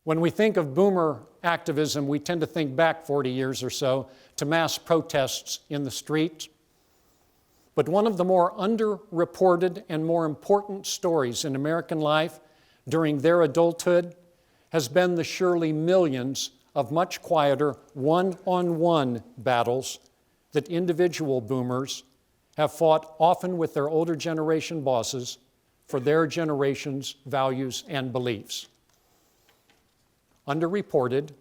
When we think of boomer activism, we tend to think back 40 years or so to mass protests in the streets. But one of the more underreported and more important stories in American life during their adulthood has been the surely millions of much quieter one-on-one battles that individual boomers have fought, often with their older generation bosses, for their generation's values and beliefs. Underreported,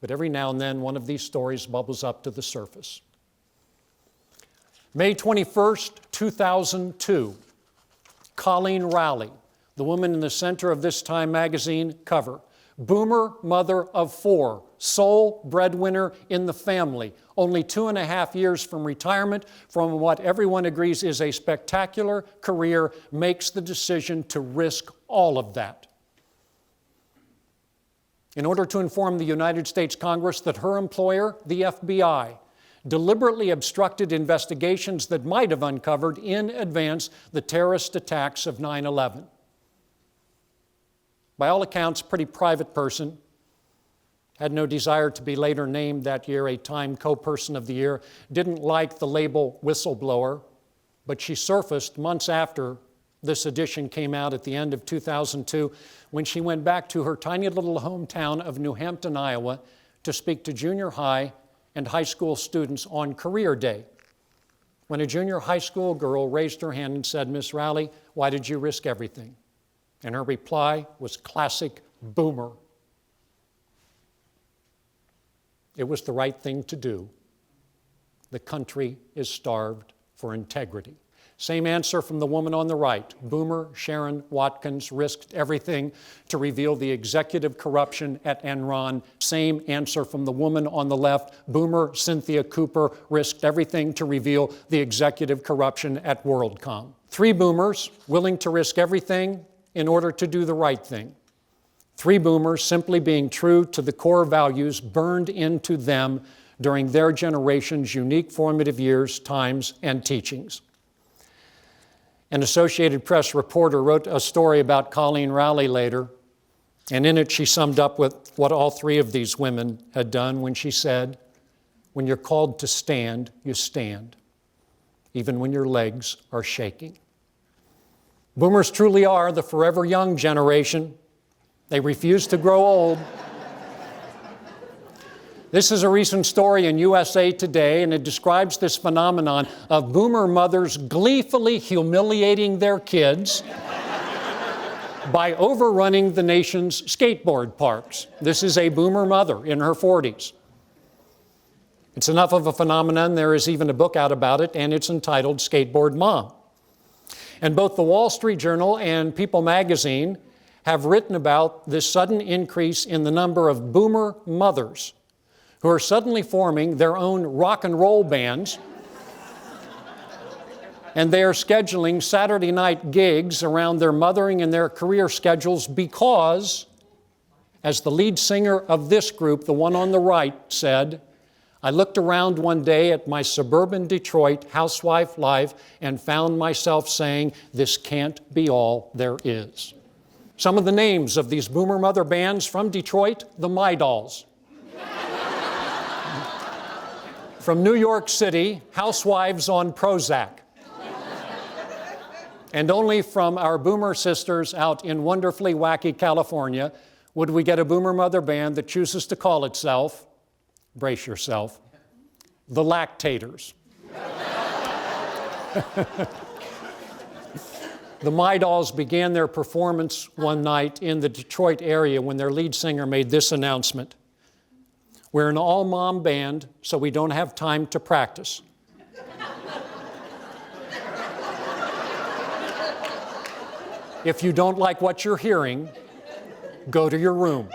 but every now and then one of these stories bubbles up to the surface. May 21st, 2002, Colleen Rowley, the woman in the center of this Time magazine cover, boomer mother of 4, sole breadwinner in the family, only 2.5 years from retirement, from what everyone agrees is a spectacular career, makes the decision to risk all of that in order to inform the United States Congress that her employer, the FBI, deliberately obstructed investigations that might have uncovered in advance the terrorist attacks of 9/11. By all accounts, pretty private person, had no desire to be later named that year a Time Co-Person of the Year, didn't like the label whistleblower, but she surfaced months after this edition came out at the end of 2002 when she went back to her tiny little hometown of New Hampton, Iowa, to speak to junior high and high school students on Career Day, when a junior high school girl raised her hand and said, "Miss Rowley, why did you risk everything?" And her reply was classic boomer. It was the right thing to do. The country is starved for integrity. Same answer from the woman on the right. Boomer Sharon Watkins risked everything to reveal the executive corruption at Enron. Same answer from the woman on the left. Boomer Cynthia Cooper risked everything to reveal the executive corruption at WorldCom. 3 boomers willing to risk everything in order to do the right thing. 3 boomers simply being true to the core values burned into them during their generation's unique formative years, times, and teachings. An Associated Press reporter wrote a story about Colleen Rowley later, and in it she summed up with what all 3 of these women had done when she said, "When you're called to stand, you stand, even when your legs are shaking." Boomers truly are the forever young generation. They refuse to grow old. This is a recent story in USA Today, and it describes this phenomenon of boomer mothers gleefully humiliating their kids by overrunning the nation's skateboard parks. This is a boomer mother in her 40s. It's enough of a phenomenon, there is even a book out about it, and it's entitled Skateboard Mom. And both the Wall Street Journal and People magazine have written about this sudden increase in the number of boomer mothers who are suddenly forming their own rock and roll bands, and they are scheduling Saturday night gigs around their mothering and their career schedules because, as the lead singer of this group, the one on the right, said, "I looked around one day at my suburban Detroit housewife life and found myself saying, this can't be all there is." Some of the names of these boomer mother bands from Detroit, the My Dolls. From New York City, Housewives on Prozac. And only from our boomer sisters out in wonderfully wacky California would we get a boomer mother band that chooses to call itself, brace yourself, the Lactators. The My Dolls began their performance one night in the Detroit area when their lead singer made this announcement: "We're an all-mom band, so we don't have time to practice. If you don't like what you're hearing, go to your room."